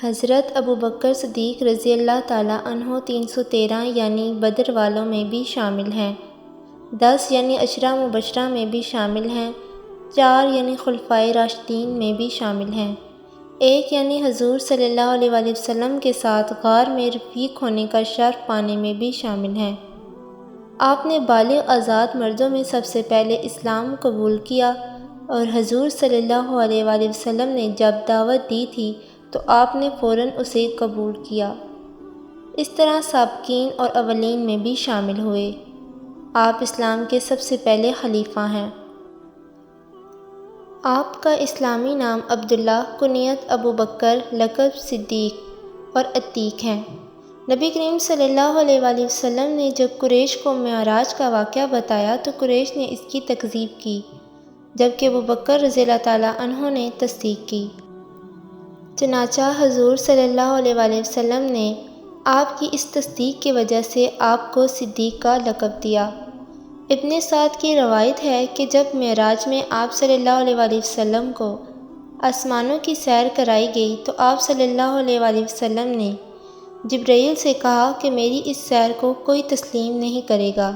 حضرت ابو بکر صدیق رضی اللہ تعالیٰ عنہ 313 یعنی بدر والوں میں بھی شامل ہیں، 10 یعنی عشرہ مبشرہ میں بھی شامل ہیں، 4 یعنی خلفائے راشدین میں بھی شامل ہیں، 1 یعنی حضور صلی اللہ علیہ وآلہ وسلم کے ساتھ غار میں رفیق ہونے کا شرف پانے میں بھی شامل ہیں۔ آپ نے بالغ آزاد مردوں میں سب سے پہلے اسلام قبول کیا، اور حضور صلی اللہ علیہ وآلہ وسلم نے جب دعوت دی تھی تو آپ نے فوراً اسے قبول کیا۔ اس طرح سابقین اور اولین میں بھی شامل ہوئے۔ آپ اسلام کے سب سے پہلے خلیفہ ہیں۔ آپ کا اسلامی نام عبداللہ، کنیت ابو بکر، لقب صدیق اور عتیق ہے۔ نبی کریم صلی اللہ علیہ وآلہ وسلم نے جب قریش کو معراج کا واقعہ بتایا تو قریش نے اس کی تکذیب کی، جبکہ ابو بکر رضی اللہ تعالیٰ عنہ نے تصدیق کی۔ چنانچہ حضور صلی اللہ علیہ وآلہ وسلم نے آپ کی اس تصدیق کی وجہ سے آپ کو صدیق کا لقب دیا۔ ابن سعد کی روایت ہے کہ جب معراج میں آپ صلی اللہ علیہ وآلہ وسلم کو آسمانوں کی سیر کرائی گئی تو آپ صلی اللہ علیہ وآلہ وسلم نے جبرائیل سے کہا کہ میری اس سیر کو کوئی تسلیم نہیں کرے گا۔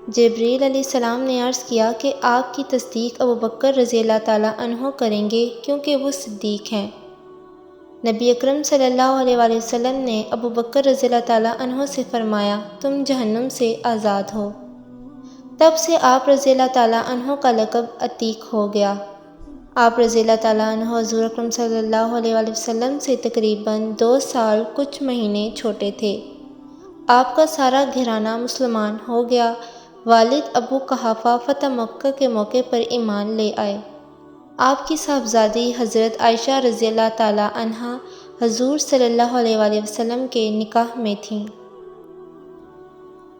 جبرائیل علیہ السلام نے عرض کیا کہ آپ کی تصدیق ابو بکر رضی اللہ تعالیٰ عنہ کریں گے کیونکہ وہ صدیق ہیں۔ نبی اکرم صلی اللہ علیہ وآلہ وسلم نے ابو بکر رضی اللہ تعالیٰ عنہ سے فرمایا تم جہنم سے آزاد ہو۔ تب سے آپ رضی اللہ تعالیٰ عنہ کا لقب عتیق ہو گیا۔ آپ رضی اللہ تعالیٰ عنہ حضور اکرم صلی اللہ علیہ وآلہ وسلم سے تقریباً 2 سال کچھ مہینے چھوٹے تھے۔ آپ کا سارا گھرانہ مسلمان ہو گیا۔ والد ابو قحافہ فتح مکہ کے موقع پر ایمان لے آئے۔ آپ کی صاحبزادی حضرت عائشہ رضی اللہ تعالیٰ عنہا حضور صلی اللہ علیہ وآلہ وسلم کے نکاح میں تھیں۔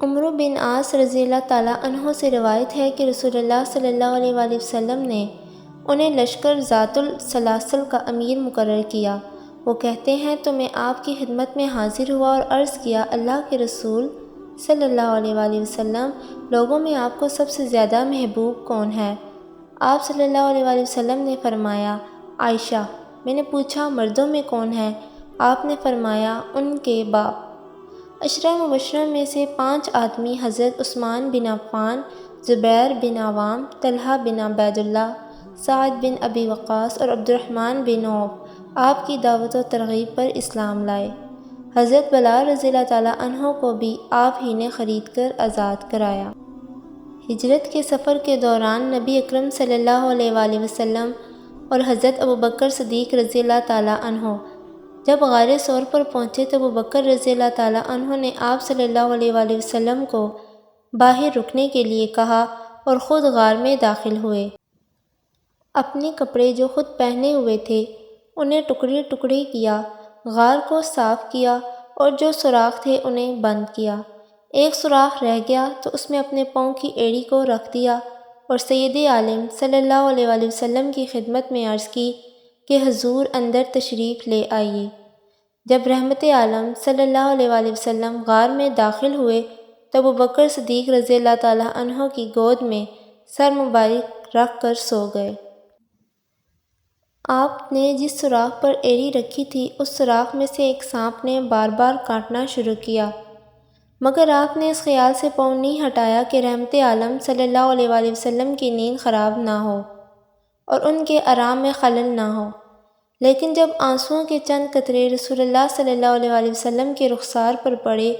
عمرو بن عاص رضی اللہ تعالیٰ عنہ سے روایت ہے کہ رسول اللہ صلی اللہ علیہ وآلہ وسلم نے انہیں لشکر ذات السلاسل کا امیر مقرر کیا۔ وہ کہتے ہیں تو میں آپ کی خدمت میں حاضر ہوا اور عرض کیا اللہ کے رسول صلی اللہ علیہ وآلہ وسلم، لوگوں میں آپ کو سب سے زیادہ محبوب کون ہے؟ آپ صلی اللہ علیہ وآلہ وسلم نے فرمایا عائشہ۔ میں نے پوچھا مردوں میں کون ہے؟ آپ نے فرمایا ان کے باپ۔ عشرہ مبشرہ میں سے 5 آدمی حضرت عثمان بن عفان، زبیر بن عوام، طلحہ بن عبید اللہ، سعد بن ابی وقاص اور عبد الرحمن بن عوف آپ کی دعوت و ترغیب پر اسلام لائے۔ حضرت بلال رضی اللہ تعالیٰ عنہ کو بھی آپ ہی نے خرید کر آزاد کرایا۔ ہجرت کے سفر کے دوران نبی اکرم صلی اللہ علیہ وآلہ وسلم اور حضرت ابو بکر صدیق رضی اللہ تعالیٰ عنہ جب غار ثور پر پہنچے تو ابو بکر رضی اللہ تعالیٰ عنہ نے آپ صلی اللہ علیہ وآلہ وسلم کو باہر رکنے کے لیے کہا اور خود غار میں داخل ہوئے۔ اپنے کپڑے جو خود پہنے ہوئے تھے انہیں ٹکڑے ٹکڑے کیا، غار کو صاف کیا اور جو سوراخ تھے انہیں بند کیا۔ ایک سوراخ رہ گیا تو اس میں اپنے پاؤں کی ایڑی کو رکھ دیا اور سید عالم صلی اللہ علیہ وآلہ وسلم کی خدمت میں عرض کی کہ حضور اندر تشریف لے آئیے۔ جب رحمت عالم صلی اللہ علیہ وآلہ وسلم غار میں داخل ہوئے تو ابو بکر صدیق رضی اللہ تعالیٰ عنہ کی گود میں سر مبارک رکھ کر سو گئے۔ آپ نے جس سوراخ پر ایڑی رکھی تھی اس سوراخ میں سے ایک سانپ نے بار بار کاٹنا شروع کیا، مگر آپ نے اس خیال سے پاؤں نہیں ہٹایا کہ رحمت عالم صلی اللہ علیہ وآلہ وسلم کی نیند خراب نہ ہو اور ان کے آرام میں خلل نہ ہو۔ لیکن جب آنسوؤں کے چند قطرے رسول اللہ صلی اللہ علیہ وآلہ وسلم کے رخسار پر پڑے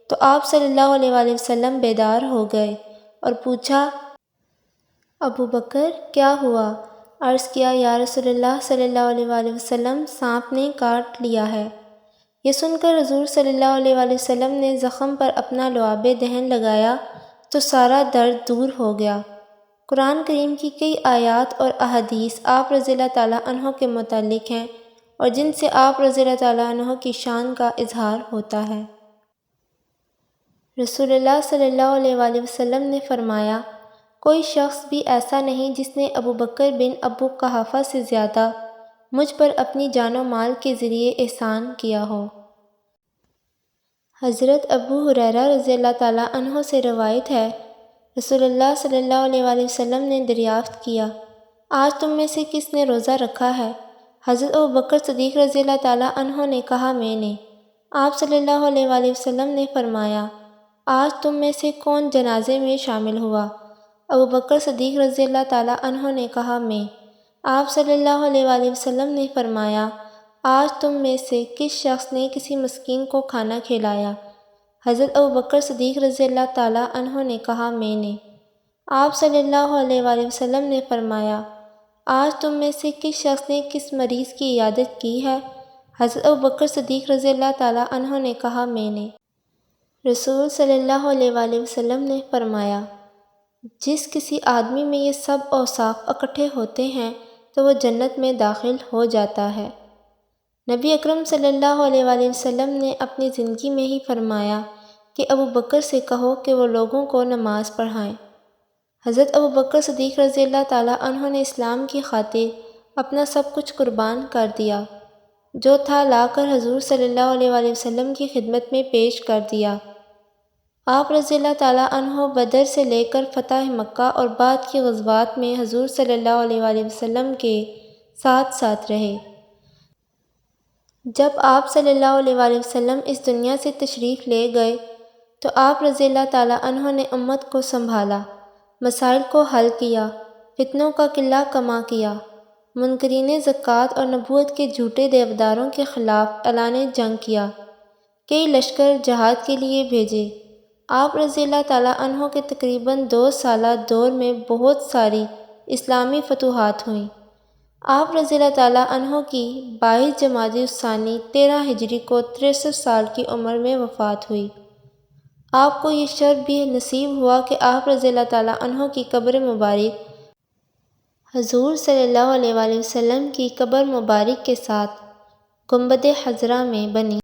تو آپ صلی اللہ علیہ وآلہ وسلم بیدار ہو گئے اور پوچھا ابو بکر کیا ہوا؟ عرض کیا یا رسول اللہ صلی اللہ علیہ وآلہ وسلم سانپ نے کاٹ لیا ہے۔ یہ سن کر حضور صلی اللہ علیہ وآلہ وسلم نے زخم پر اپنا لعاب دہن لگایا تو سارا درد دور ہو گیا۔ قرآن کریم کی کئی آیات اور احادیث آپ رضی اللہ تعالیٰ عنہ کے متعلق ہیں اور جن سے آپ رضی اللہ تعالیٰ عنہ کی شان کا اظہار ہوتا ہے۔ رسول اللہ صلی اللہ علیہ وآلہ وسلم نے فرمایا کوئی شخص بھی ایسا نہیں جس نے ابو بکر بن ابو قحافہ سے زیادہ مجھ پر اپنی جان و مال کے ذریعے احسان کیا ہو۔ حضرت ابو ہریرہ رضی اللہ تعالیٰ عنہ سے روایت ہے رسول اللہ صلی اللہ علیہ وآلہ وسلم نے دریافت کیا آج تم میں سے کس نے روزہ رکھا ہے؟ حضرت ابوبکر صدیق رضی اللہ تعالیٰ عنہ نے کہا میں نے۔ آپ صلی اللہ علیہ وآلہ وسلم نے فرمایا آج تم میں سے کون جنازے میں شامل ہوا؟ ابوبکر صدیق رضی اللہ تعالیٰ عنہ نے کہا میں۔ آپ صلی اللہ علیہ وآلہ وسلم نے فرمایا آج تم میں سے کس شخص نے کسی مسکین کو کھانا کھلایا؟ حضرت ابوبکر صدیق رضی اللہ تعالیٰ عنہ نے کہا میں نے۔ آپ صلی اللہ علیہ وآلہ وسلم نے فرمایا آج تم میں سے کس شخص نے کس مریض کی عیادت کی ہے؟ حضرت ابوبکر صدیق رضی اللہ تعالیٰ عنہ نے کہا میں نے۔ رسول صلی اللہ علیہ وآلہ وسلم نے فرمایا جس کسی آدمی میں یہ سب اوصاف اکٹھے ہوتے ہیں تو وہ جنت میں داخل ہو جاتا ہے۔ نبی اکرم صلی اللہ علیہ وآلہ وسلم نے اپنی زندگی میں ہی فرمایا کہ ابوبکر سے کہو کہ وہ لوگوں کو نماز پڑھائیں۔ حضرت ابوبکر صدیق رضی اللہ تعالیٰ عنہ نے اسلام کی خاطر اپنا سب کچھ قربان کر دیا، جو تھا لا کر حضور صلی اللہ علیہ وآلہ وسلم کی خدمت میں پیش کر دیا۔ آپ رضی اللہ تعالیٰ عنہ بدر سے لے کر فتح مکہ اور بعد کی غزوات میں حضور صلی اللہ علیہ وآلہ وسلم کے ساتھ رہے۔ جب آپ صلی اللہ علیہ وآلہ وسلم اس دنیا سے تشریف لے گئے تو آپ رضی اللہ تعالیٰ عنہ نے امت کو سنبھالا، مسائل کو حل کیا، فتنوں کا قلہ کما کیا، منکرین زکوٰۃ اور نبوت کے جھوٹے دیوداروں کے خلاف اعلان جنگ کیا، کئی لشکر جہاد کے لیے بھیجے۔ آپ رضی اللہ تعالیٰ عنہ کے تقریباً 2 سالہ دور میں بہت ساری اسلامی فتوحات ہوئیں۔ آپ رضی اللہ تعالیٰ عنہ کی 22 جمادی الثانی 13 ہجری کو 63 سال کی عمر میں وفات ہوئی۔ آپ کو یہ شرف بھی نصیب ہوا کہ آپ رضی اللہ تعالیٰ عنہ کی قبر مبارک حضور صلی اللہ علیہ وآلہ وسلم کی قبر مبارک کے ساتھ گنبد خضرا میں بنی۔